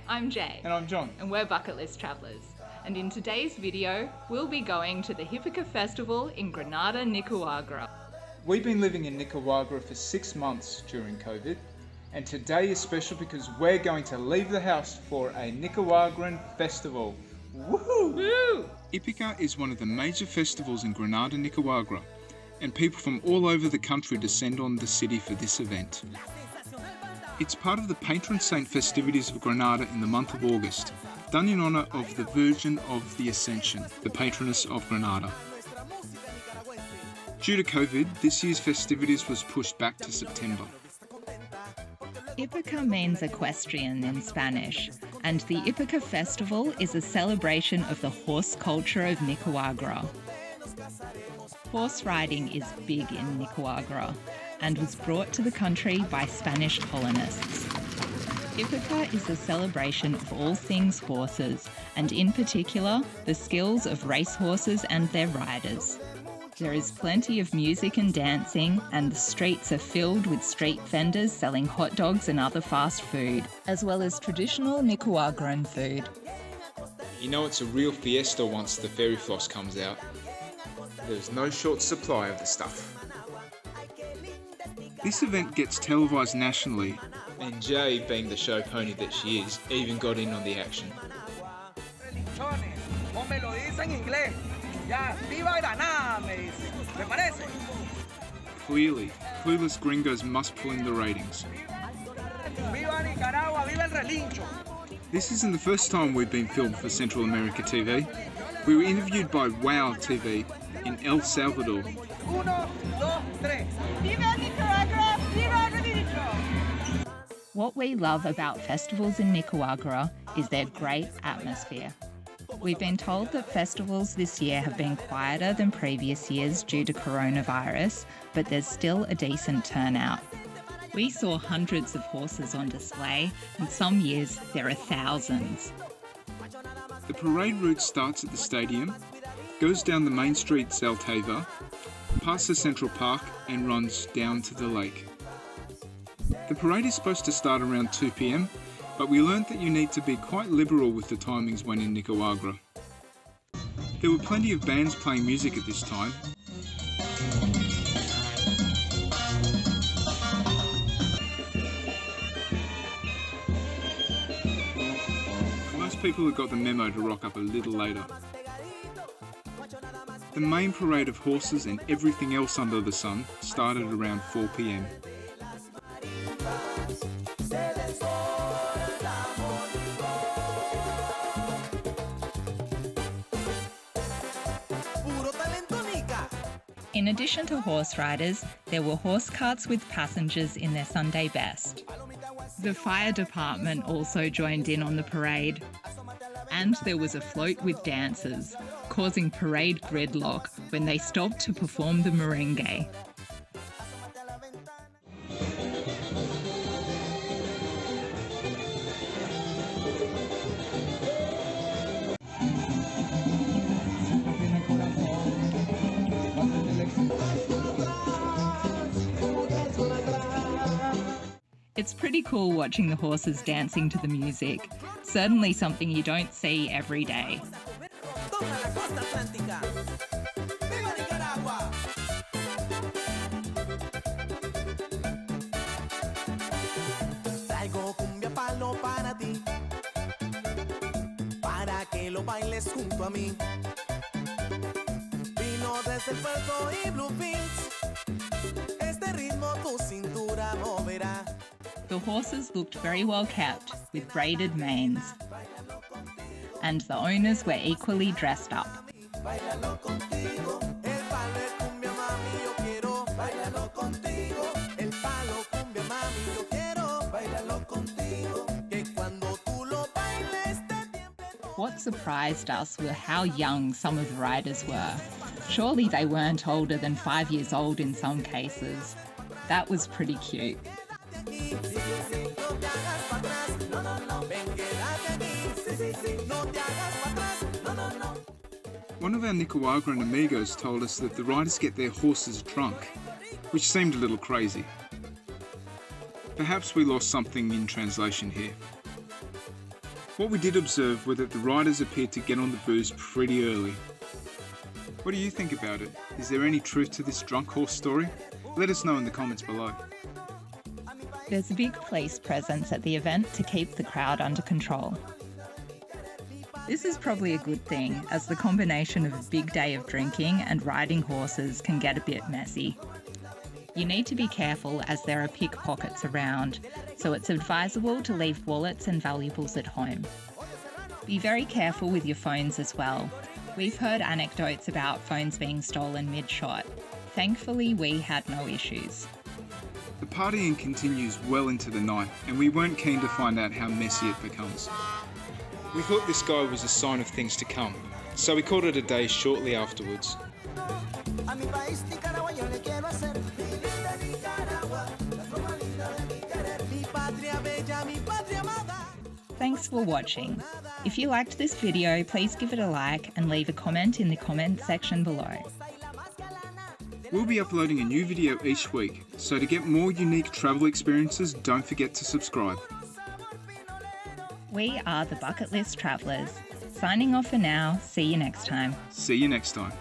I'm Jay. And I'm John. And we're Bucket List Travellers. And in today's video, we'll be going to the Hipica Festival in Granada, Nicaragua. We've been living in Nicaragua for 6 months during COVID, and today is special because we're going to leave the house for a Nicaraguan festival. Woohoo! Woo! Hipica is one of the major festivals in Granada, Nicaragua, and people from all over the country descend on the city for this event. It's part of the patron saint festivities of Granada in the month of August, done in honour of the Virgin of the Ascension, the patroness of Granada. Due to COVID, this year's festivities was pushed back to September. Hipica means equestrian in Spanish, and the Hipica Festival is a celebration of the horse culture of Nicaragua. Horse riding is big in Nicaragua and was brought to the country by Spanish colonists. Hipica is a celebration of all things horses, and in particular, the skills of racehorses and their riders. There is plenty of music and dancing, and the streets are filled with street vendors selling hot dogs and other fast food, as well as traditional Nicaraguan food. You know it's a real fiesta once the fairy floss comes out. There's no short supply of the stuff. This event gets televised nationally, and Jay, being the show pony that she is, even got in on the action. Clearly, clueless gringos must pull in the ratings. This isn't the first time we've been filmed for Central America TV. We were interviewed by WOW TV in El Salvador. What we love about festivals in Nicaragua is their great atmosphere. We've been told that festivals this year have been quieter than previous years due to coronavirus, but there's still a decent turnout. We saw hundreds of horses on display, and some years there are thousands. The parade route starts at the stadium, goes down the main street Zaltava, past the Central Park and runs down to the lake. The parade is supposed to start around 2 p.m, but we learned that you need to be quite liberal with the timings when in Nicaragua. There were plenty of bands playing music at this time. Most people have got the memo to rock up a little later. The main parade of horses and everything else under the sun started around 4 p.m. In addition to horse riders, there were horse carts with passengers in their Sunday best. The fire department also joined in on the parade. And there was a float with dancers, causing parade gridlock when they stopped to perform the merengue. It's pretty cool watching the horses dancing to the music. Certainly something you don't see every day. The horses looked very well kept, with braided manes, and the owners were equally dressed up. What surprised us were how young some of the riders were. Surely they weren't older than 5 years old in some cases. That was pretty cute. One of our Nicaraguan amigos told us that the riders get their horses drunk, which seemed a little crazy. Perhaps we lost something in translation here. What we did observe were that the riders appeared to get on the booze pretty early. What do you think about it? Is there any truth to this drunk horse story? Let us know in the comments below. There's a big police presence at the event to keep the crowd under control. This is probably a good thing, as the combination of a big day of drinking and riding horses can get a bit messy. You need to be careful as there are pickpockets around, so it's advisable to leave wallets and valuables at home. Be very careful with your phones as well. We've heard anecdotes about phones being stolen mid-shot. Thankfully, we had no issues. The partying continues well into the night, and we weren't keen to find out how messy it becomes. We thought this guy was a sign of things to come, so we called it a day shortly afterwards. Thanks for watching. If you liked this video, please give it a like and leave a comment in the comment section below. We'll be uploading a new video each week, so to get more unique travel experiences, don't forget to subscribe. We are the Bucket List Travellers. Signing off for now. See you next time. See you next time.